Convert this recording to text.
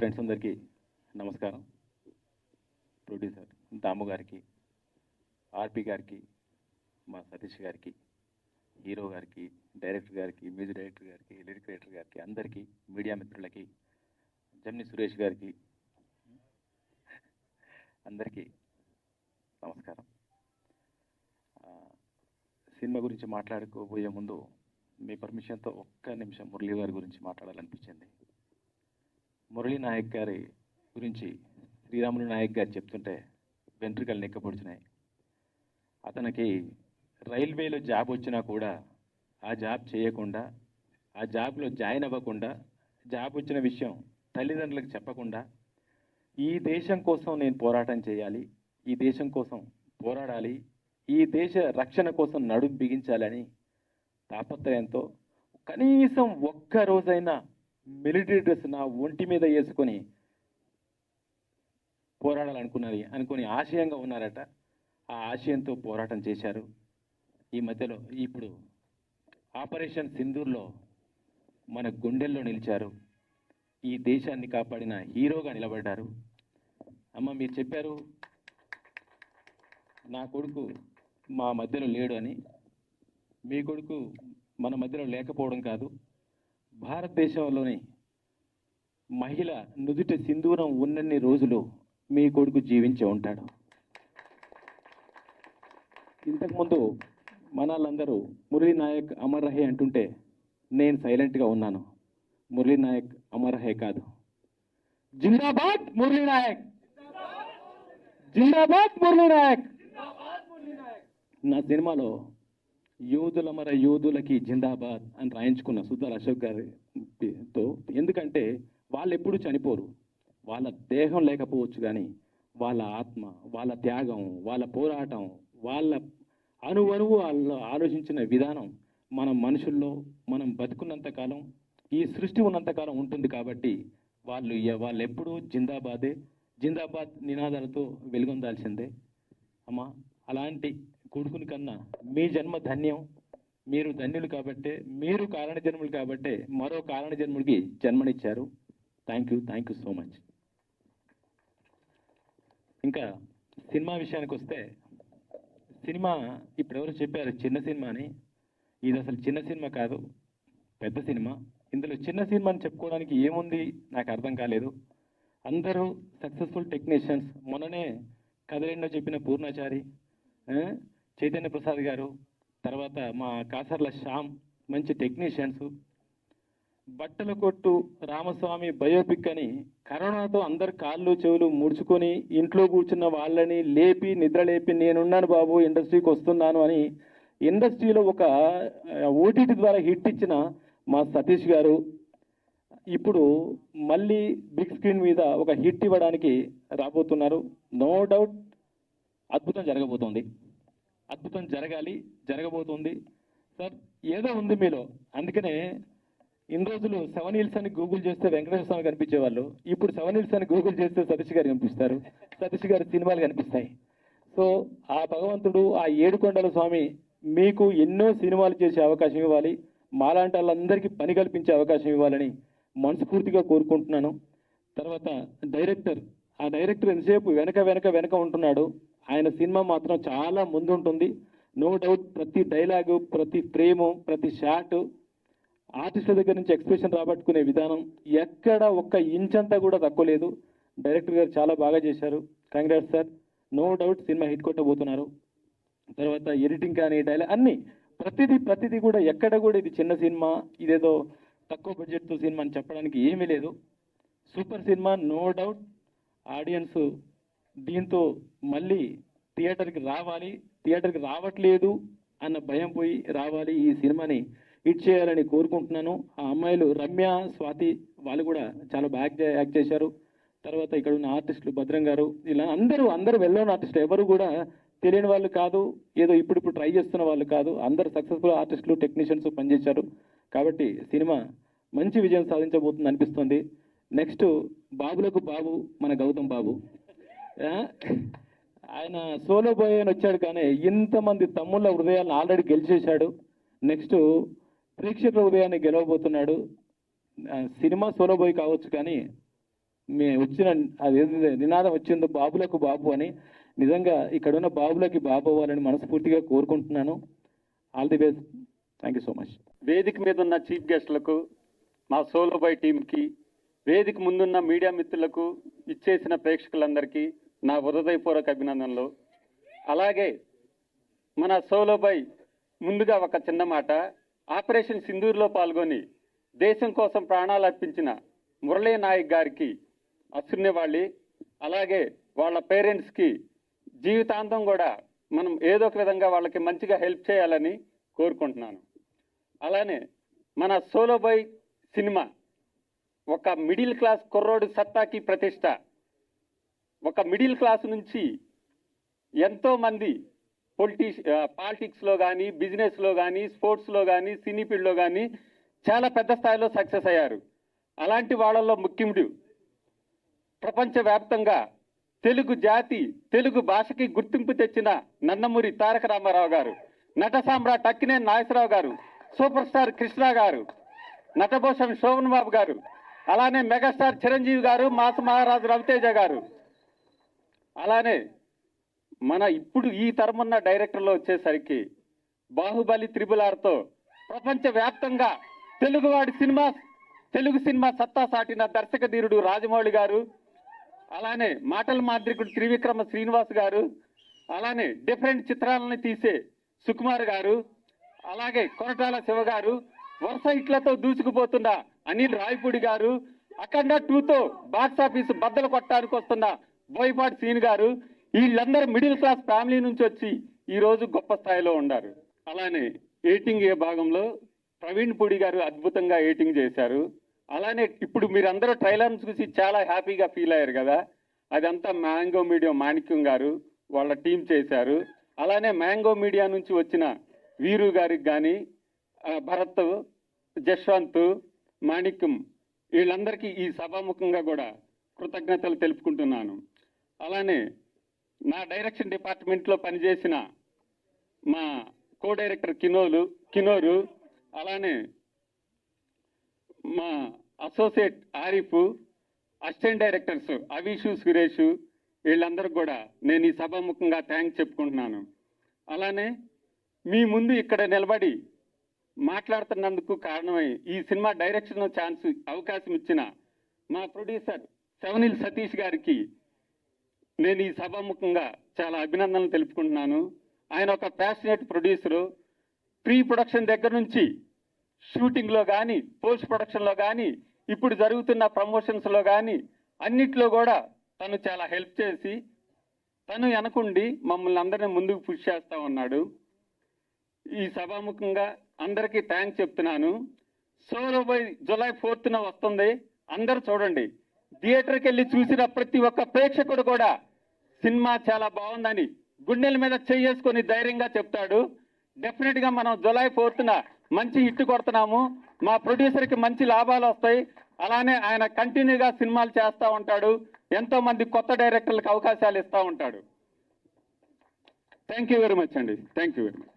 Friends అందరికీ నమస్కారం. Producer దాము గారికి, ఆర్పి గారికి, మా సతీష్ గారికి, హీరో గారికి, డైరెక్టర్ గారికి, మ్యూజిక్ డైరెక్టర్ గారికి, లిరిక్ రైటర్ గారికి, అందరికీ, మీడియా మిత్రులకి, జమ్ని సురేష్ గారికి అందరికీ నమస్కారం. సినిమా గురించి మాట్లాడుకోబోయే ముందు మీ పర్మిషన్తో ఒక్క నిమిషం మురళీ గారి గురించి మాట్లాడాలనిపించింది. మురళీ నాయక్ గారి గురించి శ్రీరాములు నాయక్ గారు చెప్తుంటే వెంట్రుకలు నెక్కపొడిచినాయి. అతనికి రైల్వేలో జాబ్ వచ్చినా కూడా ఆ జాబ్ చేయకుండా, ఆ జాబ్లో జాయిన్ అవ్వకుండా, జాబ్ వచ్చిన విషయం తల్లిదండ్రులకు చెప్పకుండా, ఈ దేశం కోసం నేను పోరాటం చేయాలి, ఈ దేశం కోసం పోరాడాలి, ఈ దేశ రక్షణ కోసం నడుం బిగించాలని తాపత్రయంతో కనీసం ఒక్క రోజైనా మిలిటరీ డ్రెస్ నా ఒంటి మీద వేసుకొని అనుకుని ఆశయంగా ఉన్నారట. ఆ ఆశయంతో పోరాటం చేశారు. ఈ మధ్యలో ఇప్పుడు ఆపరేషన్ సింధూర్లో మన గుండెల్లో నిలిచారు. ఈ దేశాన్ని కాపాడిన హీరోగా నిలబడ్డారు. అమ్మ, మీరు చెప్పారు నా కొడుకు మా మధ్యలో లేడు అని. మీ కొడుకు మన మధ్యలో లేకపోవడం కాదు, భారతదేశంలోని మహిళ నుదుట సింధూరం ఉన్నన్ని రోజులు మీ కొడుకు జీవించి ఉంటాడు. ఇంతకుముందు మనాళ్ళందరూ మురళీ నాయక్ అమర్ రహే అంటుంటే నేను సైలెంట్గా ఉన్నాను. మురళీ నాయక్ అమర్ రహే కాదు, జిందాబాద్ మురళీ నాయక్, జిందాబాద్ మురళీ నాయక్. నా సినిమాలో యోధులమర యోధులకి జిందాబాద్ అని రాయించుకున్న సుద్దాల అశోక్ గారితో. ఎందుకంటే వాళ్ళు ఎప్పుడు చనిపోరు, వాళ్ళ దేహం లేకపోవచ్చు కానీ వాళ్ళ ఆత్మ, వాళ్ళ త్యాగం, వాళ్ళ పోరాటం, వాళ్ళ అణువణువు వాళ్ళు ఆలోచించిన విధానం మన మనుషుల్లో మనం బతుకున్నంతకాలం, ఈ సృష్టి ఉన్నంతకాలం ఉంటుంది. కాబట్టి వాళ్ళు ఎప్పుడూ జిందాబాదే, జిందాబాద్ నినాదాలతో వెలుగొందాల్సిందే. అమ్మా, అలాంటి కొడుకుని కన్నా మీ జన్మ ధన్యం. మీరు ధన్యులు కాబట్టే, మీరు కారణ జన్ములు కాబట్టే మరో కారణ జన్ముడికి జన్మనిచ్చారు. Thank you so much. ఇంకా సినిమా విషయానికి వస్తే, సినిమా ఇప్పుడు ఎవరు చెప్పారు చిన్న సినిమా అని. ఇది అసలు చిన్న సినిమా కాదు, పెద్ద సినిమా. ఇందులో చిన్న సినిమా అని చెప్పుకోవడానికి ఏముంది నాకు అర్థం కాలేదు. అందరూ సక్సెస్ఫుల్ టెక్నీషియన్స్. మొన్ననే కథలెన్నో చెప్పిన పూర్ణాచారి, చైతన్య ప్రసాద్ గారు, తర్వాత మా కాసర్ల శ్యామ్ మంచి టెక్నీషియన్స్. బట్టల కొట్టు రామస్వామి బయోపిక్ అని కరోనాతో అందరు కాళ్ళు చెవులు ముడుచుకొని ఇంట్లో కూర్చున్న వాళ్ళని లేపి నిద్రలేపి నేనున్నాను బాబు ఇండస్ట్రీకి వస్తున్నాను అని ఇండస్ట్రీలో ఒక ఓటీటీ ద్వారా హిట్ ఇచ్చిన మా సతీష్ గారు ఇప్పుడు మళ్ళీ బిగ్ స్క్రీన్ మీద ఒక హిట్ ఇవ్వడానికి రాబోతున్నారు. నో డౌట్ అద్భుతం జరగబోతోంది, అద్భుతం జరగబోతుంది సార్. ఏదో ఉంది మీలో. అందుకనే ఇన్ని రోజులు 7 Hills అని గూగుల్ చేస్తే వెంకటేశ్వర స్వామి కనిపించేవాళ్ళు. ఇప్పుడు 7 Hills అని గూగుల్ చేస్తే సతీష్ గారు కనిపిస్తారు, సతీష్ గారి సినిమాలు కనిపిస్తాయి. సో ఆ భగవంతుడు, ఆ ఏడుకొండల స్వామి మీకు ఎన్నో సినిమాలు చేసే అవకాశం ఇవ్వాలి, మాలాంటి వాళ్ళందరికీ పని కల్పించే అవకాశం ఇవ్వాలని మనస్ఫూర్తిగా కోరుకుంటున్నాను. తర్వాత ఆ డైరెక్టర్ ఎంతసేపు వెనక ఉంటున్నాడు. ఆయన సినిమా మాత్రం చాలా ముందుంటుంది. No doubt. ప్రతి డైలాగు, ప్రతి ఫ్రేము, ప్రతి షాట్ ఆర్టిస్టుల దగ్గర నుంచి ఎక్స్ప్రెషన్ రాబట్టుకునే విధానం ఎక్కడ ఒక్క ఇంచ్ అంతా కూడా తక్కువ లేదు. డైరెక్టర్ గారు చాలా బాగా చేశారు. Congrats sir. No doubt cinema hit కొట్టబోతున్నారు. తర్వాత ఎడిటింగ్ కానీ డైలాగ్ అన్నీ ప్రతిదీ కూడా ఎక్కడ కూడా ఇది చిన్న సినిమా, ఇదేదో తక్కువ బడ్జెట్తో సినిమా అని చెప్పడానికి ఏమీ లేదు. Super cinema, no doubt. Audience దీంతో మళ్ళీ థియేటర్కి రావట్లేదు అన్న భయం పోయి రావాలి, ఈ సినిమాని హిట్ చేయాలని కోరుకుంటున్నాను. ఆ అమ్మాయిలు రమ్య, స్వాతి వాళ్ళు కూడా చాలా బాగా యాక్ట్ చేశారు. తర్వాత ఇక్కడ ఉన్న ఆర్టిస్టులు భద్రం గారు, ఇలా అందరూ వెల్-నోన్ ఆర్టిస్టులు, ఎవరు కూడా తెలియని వాళ్ళు కాదు, ఏదో ఇప్పుడు ట్రై చేస్తున్న వాళ్ళు కాదు. అందరు సక్సెస్ఫుల్ ఆర్టిస్టులు, టెక్నీషియన్స్ పనిచేశారు. కాబట్టి సినిమా మంచి విజయం సాధించబోతుంది అనిపిస్తుంది. నెక్స్ట్ బాబులకు బాబు మన గౌతమ్ బాబు, ఆయన సోలో బాయ్ అని వచ్చాడు కానీ ఇంతమంది తమ్ముళ్ళ హృదయాలను ఆల్రెడీ గెలిచేశాడు. నెక్స్ట్ ప్రేక్షకుల హృదయాన్ని గెలవబోతున్నాడు. సినిమా సోలో బాయ్ కావచ్చు కానీ వచ్చిన అదేంటి నినాదం వచ్చిందో బాబులకు బాబు అని, నిజంగా ఇక్కడ ఉన్న బాబులకి బాబు అవ్వాలని మనస్ఫూర్తిగా కోరుకుంటున్నాను. All the best. Thank you so much. వేదిక మీద ఉన్న చీఫ్ గెస్టులకు, మా సోలో బాయ్ టీంకి, వేదిక ముందున్న మీడియా మిత్రులకు, ఇచ్చేసిన ప్రేక్షకులందరికీ నా హృదయపూర్వక అభినందనలు. అలాగే మన సోలో బాయ్ ముందుగా ఒక చిన్న మాట, ఆపరేషన్ సింధూర్లో పాల్గొని దేశం కోసం ప్రాణాలు అర్పించిన మురళీ నాయక్ గారికి అశ్రునివ్వాలి. అలాగే వాళ్ళ పేరెంట్స్కి జీవితాంతం కూడా మనం ఏదో ఒక విధంగా వాళ్ళకి మంచిగా హెల్ప్ చేయాలని కోరుకుంటున్నాను. అలానే మన సోలో బాయ్ సినిమా ఒక మిడిల్ క్లాస్ కుర్రోడు సత్తాకి ప్రతిష్ట. ఒక మిడిల్ క్లాస్ నుంచి ఎంతోమంది పాలిటిక్స్లో కానీ, బిజినెస్లో కానీ, స్పోర్ట్స్లో కానీ, సినీ ఫీల్డ్లో కానీ చాలా పెద్ద స్థాయిలో సక్సెస్ అయ్యారు. అలాంటి వాళ్ళల్లో ముఖ్యుడు ప్రపంచవ్యాప్తంగా తెలుగు జాతి, తెలుగు భాషకి గుర్తింపు తెచ్చిన నందమూరి తారక రామారావు గారు, నట సామ్రాట్ అక్కినేని నాగేశ్వరరావు గారు, సూపర్ స్టార్ కృష్ణ గారు, నటభూషణ్ శోభన్ బాబు గారు, అలానే మెగాస్టార్ చిరంజీవి గారు, మాస మహారాజు రవితేజ గారు, అలానే మన ఇప్పుడు ఈ తరమున్న డైరెక్టర్లో వచ్చేసరికి బాహుబలి త్రిబుల్-ఆర్తో ప్రపంచవ్యాప్తంగా తెలుగు సినిమా సత్తా సాటిన దర్శక ధీరుడు రాజమౌళి గారు, అలానే మాటల మాంత్రికుడు త్రివిక్రమ శ్రీనివాస్ గారు, అలానే డిఫరెంట్ చిత్రాలను తీసే సుకుమార్ గారు, అలాగే కొరటాల శివ గారు, వరుస హిట్లతో దూసుకుపోతున్న అనిల్ రాయపూడి గారు, అఖండ 2తో బాక్సాఫీస్ బద్దలు కొట్టడానికి వస్తున్న బోయపాటి సీన్ గారు, వీళ్ళందరూ మిడిల్ క్లాస్ ఫ్యామిలీ నుంచి వచ్చి ఈరోజు గొప్ప స్థాయిలో ఉన్నారు. అలానే ఎడిటింగ్ భాగంలో ప్రవీణ్ పూడి గారు అద్భుతంగా ఎడిటింగ్ చేశారు. అలానే ఇప్పుడు మీరందరూ ట్రైలర్ని చూసి చాలా హ్యాపీగా ఫీల్ అయ్యారు కదా, అదంతా మ్యాంగో మీడియా మాణిక్యం గారు వాళ్ళ టీం చేశారు. అలానే మ్యాంగో మీడియా నుంచి వచ్చిన వీరు గారికి కానీ, భరత్, జశ్వంత్, మాణిక్యం, వీళ్ళందరికీ ఈ సభాముఖంగా కూడా కృతజ్ఞతలు తెలుపుకుంటున్నాను. అలానే నా డైరెక్షన్ డిపార్ట్మెంట్లో పనిచేసిన మా కో డైరెక్టర్ కినోరు, అలానే మా associate Arif, assistant directors Avishu, Suresh, వీళ్ళందరికీ కూడా నేను ఈ సభాముఖంగా థ్యాంక్స్ చెప్పుకుంటున్నాను. అలానే మీ ముందు ఇక్కడ నిలబడి మాట్లాడుతున్నందుకు కారణమై ఈ సినిమా డైరెక్షన్ అవకాశం ఇచ్చిన మా ప్రొడ్యూసర్ శవనిల్ సతీష్ గారికి నేను ఈ సభాముఖంగా చాలా అభినందనలు తెలుపుకుంటున్నాను. ఆయన ఒక ప్యాషనేట్ ప్రొడ్యూసరు. ప్రీ ప్రొడక్షన్ దగ్గర నుంచి షూటింగ్లో కానీ, పోస్ట్ ప్రొడక్షన్లో కానీ, ఇప్పుడు జరుగుతున్న ప్రమోషన్స్లో కానీ అన్నిట్లో కూడా తను చాలా హెల్ప్ చేసి తను వెనకుండి మమ్మల్ని అందరినీ ముందుకు పుష్ చేస్తూ ఉన్నాడు. ఈ సభాముఖంగా అందరికీ థ్యాంక్స్ చెప్తున్నాను. సోలో బాయ్ జూలై 4న వస్తుంది, అందరూ చూడండి. థియేటర్కి వెళ్ళి చూసిన ప్రతి ఒక్క ప్రేక్షకుడు కూడా సినిమా చాలా బాగుందని గుండెల మీద చేసుకొని ధైర్యంగా చెప్తాడు. డెఫినెట్గా మనం జూలై 4న మంచి హిట్ కొడుతున్నాము. మా ప్రొడ్యూసర్కి మంచి లాభాలు వస్తాయి. అలానే ఆయన కంటిన్యూగా సినిమాలు చేస్తూ ఉంటాడు. ఎంతో మంది కొత్త డైరెక్టర్లకు అవకాశాలు ఇస్తూ ఉంటాడు. థ్యాంక్ యూ వెరీ మచ్ అండి. Thank you very much.